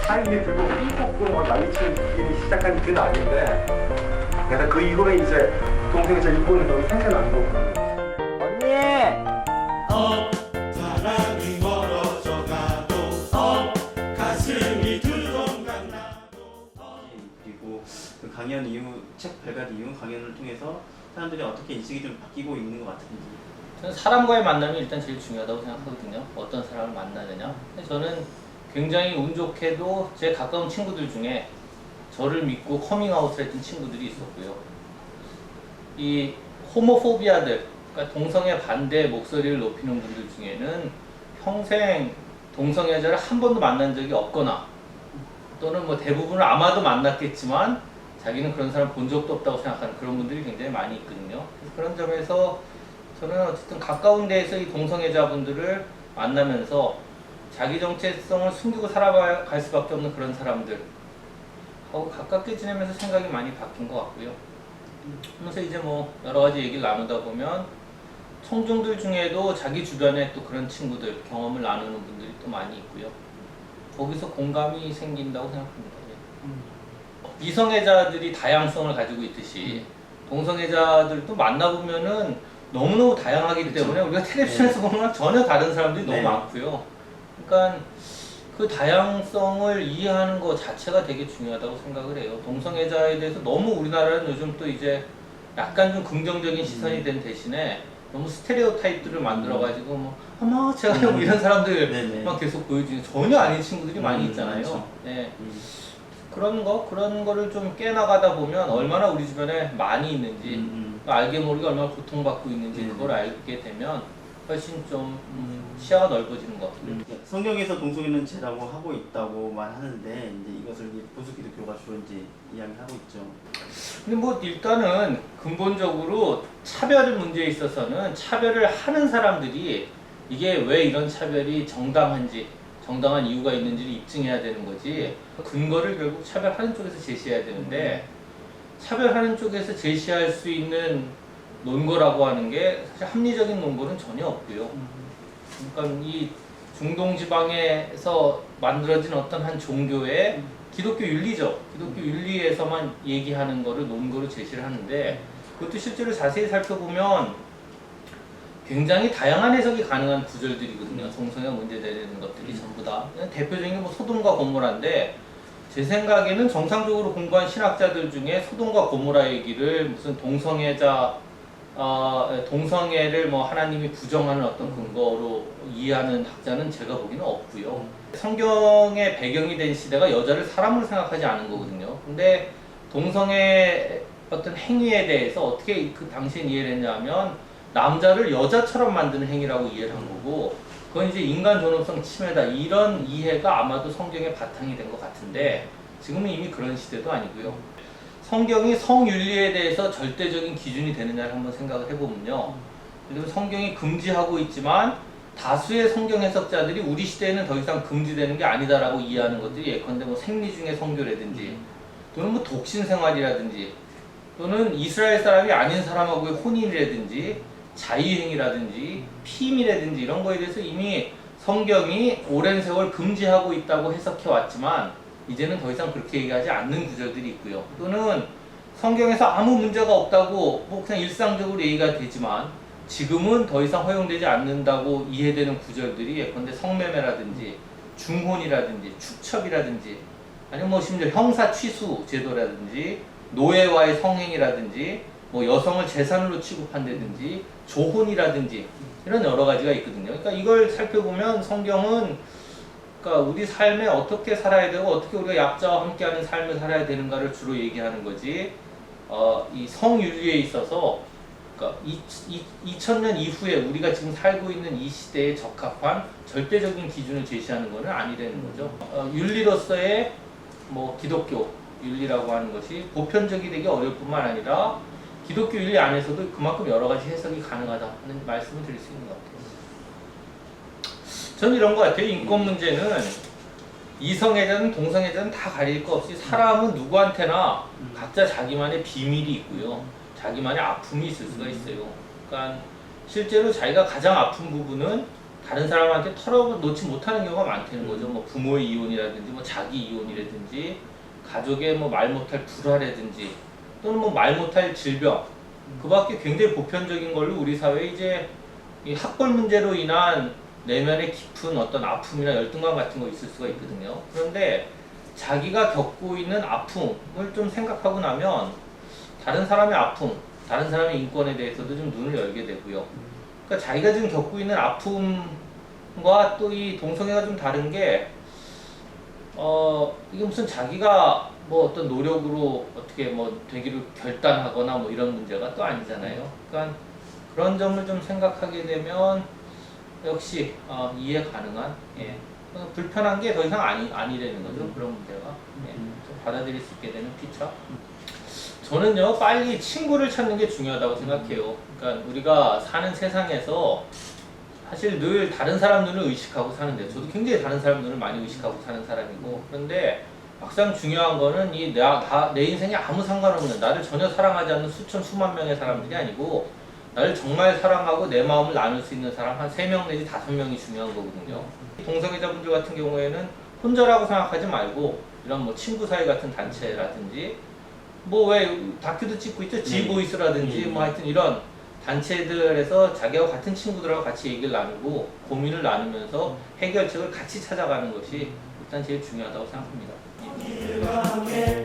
사인이 들고 삐걱고 막 난리치기 시작한 그 날인데, 그래서 그 이후에 이제 동생에서 일본에 너무 생겨난 거고. 사랑이 멀어져 가도 가슴이 들어간다도. 그리고 그 강연 이후, 책 발간 이후 강연을 통해서 사람들이 어떻게 인식이 좀 바뀌고 있는 것 같은지. 저는 사람과의 만남이 일단 제일 중요하다고 생각하거든요. 어떤 사람을 만나느냐. 근데 저는 굉장히 운 좋게도 제 가까운 친구들 중에 저를 믿고 커밍아웃을 했던 친구들이 있었고요. 이 호모포비아들, 그러니까 동성애 반대 목소리를 높이는 분들 중에는 평생 동성애자를 한 번도 만난 적이 없거나, 또는 뭐 대부분을 아마도 만났겠지만 자기는 그런 사람 본 적도 없다고 생각하는 그런 분들이 굉장히 많이 있거든요. 그래서 그런 점에서 저는 어쨌든 가까운 데에서 이 동성애자분들을 만나면서 자기 정체성을 숨기고 살아갈 수밖에 없는 그런 사람들하고 가깝게 지내면서 생각이 많이 바뀐 것 같고요. 그러면서 이제 뭐 여러 가지 얘기를 나누다 보면 청중들 중에도 자기 주변에 또 그런 친구들, 경험을 나누는 분들이 또 많이 있고요. 거기서 공감이 생긴다고 생각합니다. 예. 이성애자들이 다양성을 가지고 있듯이 동성애자들도 만나보면은 너무너무 다양하기 때문에 우리가 텔레비전에서 보는 거랑 전혀 다른 사람들이 너무 많고요. 그러니까 그 다양성을 이해하는 것 자체가 되게 중요하다고 생각을 해요. 동성애자에 대해서 너무 우리나라는 요즘 또 이제 약간 좀 긍정적인 시선이 된 대신에 너무 스테레오타입들을 만들어가지고 뭐 어머 제가 뭐 이런 사람들만 계속 보여주는 전혀 아닌 친구들이 많이 있잖아요. 그렇죠. 네. 그런 거를 좀 깨나가다 보면 얼마나 우리 주변에 많이 있는지 알게 모르게 얼마나 고통받고 있는지 그걸 알게 되면 훨씬 좀 시야가 넓어지는 것 같아요. 성경에서 동성애는 죄라고 하고 있다고만 하는데 이제 이것을 보수 기독교가 주로 이제 이야기하고 있죠. 근데 뭐 일단은 근본적으로 차별 문제에 있어서는 차별을 하는 사람들이 이게 왜 이런 차별이 정당한지, 정당한 이유가 있는지를 입증해야 되는 거지, 근거를 결국 차별하는 쪽에서 제시해야 되는데 차별하는 쪽에서 제시할 수 있는 논거라고 하는 게 사실 합리적인 논거는 전혀 없고요. 그러니까 이 중동 지방에서 만들어진 어떤 한 종교의 기독교 윤리죠. 기독교 윤리에서만 얘기하는 거를 논거로 제시를 하는데 그것도 실제로 자세히 살펴보면 굉장히 다양한 해석이 가능한 구절들이거든요. 동성애 문제되는 것들이 전부 다. 대표적인 게 뭐 소돔과 고모라인데 제 생각에는 정상적으로 공부한 신학자들 중에 소돔과 고모라 얘기를 무슨 동성애를 뭐 하나님이 부정하는 어떤 근거로 이해하는 학자는 제가 보기에는 없고요. 성경의 배경이 된 시대가 여자를 사람으로 생각하지 않은 거거든요. 근데 동성애 어떤 행위에 대해서 어떻게 그 당시엔 이해를 했냐면 남자를 여자처럼 만드는 행위라고 이해를 한 거고, 그건 이제 인간 존엄성 침해다, 이런 이해가 아마도 성경의 바탕이 된 것 같은데 지금은 이미 그런 시대도 아니고요. 성경이 성윤리에 대해서 절대적인 기준이 되느냐를 한번 생각을 해보면요. 그리고 성경이 금지하고 있지만 다수의 성경 해석자들이 우리 시대에는 더 이상 금지되는 게 아니다라고 이해하는 것들이 예컨대 뭐 생리 중에 성교라든지 또는 뭐 독신 생활이라든지 또는 이스라엘 사람이 아닌 사람하고의 혼인이라든지 자유행위라든지 피임이라든지 이런 거에 대해서 이미 성경이 오랜 세월 금지하고 있다고 해석해 왔지만 이제는 더 이상 그렇게 얘기하지 않는 구절들이 있고요. 또는 성경에서 아무 문제가 없다고 뭐 그냥 일상적으로 얘기가 되지만 지금은 더 이상 허용되지 않는다고 이해되는 구절들이 예컨대 성매매라든지 중혼이라든지 축첩이라든지 아니면 뭐 심지어 형사 취수 제도라든지 노예와의 성행이라든지 뭐 여성을 재산으로 취급한다든지 조혼이라든지 이런 여러 가지가 있거든요. 그러니까 이걸 살펴보면 성경은 그러니까 우리 삶에 어떻게 살아야 되고 어떻게 우리가 약자와 함께하는 삶을 살아야 되는가를 주로 얘기하는 거지, 이 성윤리에 있어서 그러니까 2000년 이후에 우리가 지금 살고 있는 이 시대에 적합한 절대적인 기준을 제시하는 것은 아니라는 거죠. 윤리로서의 뭐 기독교 윤리라고 하는 것이 보편적이 되기 어려울 뿐만 아니라 기독교 윤리 안에서도 그만큼 여러 가지 해석이 가능하다는 말씀을 드릴 수 있는 것 같아요. 저는 이런 것 같아요. 인권 문제는 이성애자든 동성애자든 다 가릴 거 없이 사람은 누구한테나 각자 자기만의 비밀이 있고요. 자기만의 아픔이 있을 수가 있어요. 그러니까 실제로 자기가 가장 아픈 부분은 다른 사람한테 털어놓지 못하는 경우가 많다는 거죠. 뭐 부모의 이혼이라든지 뭐 자기 이혼이라든지 가족의 뭐 말 못할 불화라든지 또는 뭐 말 못할 질병, 그밖에 굉장히 보편적인 걸로 우리 사회에 이제 이 학벌 문제로 인한 내면의 깊은 어떤 아픔이나 열등감 같은 거 있을 수가 있거든요. 그런데 자기가 겪고 있는 아픔을 좀 생각하고 나면 다른 사람의 아픔, 다른 사람의 인권에 대해서도 좀 눈을 열게 되고요. 그러니까 자기가 지금 겪고 있는 아픔과 또 이 동성애가 좀 다른 게 이게 무슨 자기가 뭐 어떤 노력으로 어떻게 뭐 되기를 결단하거나 뭐 이런 문제가 또 아니잖아요. 그러니까 그런 점을 좀 생각하게 되면 역시 이해 가능한, 예. 불편한 게 더 이상 아니라는 거죠. 그런 문제가, 예. 좀 받아들일 수 있게 되는 피차. 저는요, 빨리 친구를 찾는 게 중요하다고 생각해요. 그러니까 우리가 사는 세상에서 사실 늘 다른 사람 눈을 의식하고 사는데, 저도 굉장히 다른 사람 눈을 많이 의식하고 사는 사람이고, 그런데 막상 중요한 거는 내 인생에 아무 상관없는, 나를 전혀 사랑하지 않는 수만 명의 사람들이 아니고, 나를 정말 사랑하고 내 마음을 나눌 수 있는 사람 한 3명 내지 5명이 중요한 거거든요. 동성애자분들 같은 경우에는 혼자라고 생각하지 말고, 이런 뭐 친구 사이 같은 단체라든지, 뭐 왜 다큐도 찍고 있죠? 지보이스라든지 뭐 하여튼 이런 단체들에서 자기와 같은 친구들하고 같이 얘기를 나누고 고민을 나누면서 해결책을 같이 찾아가는 것이 일단 제일 중요하다고 생각합니다. 일광에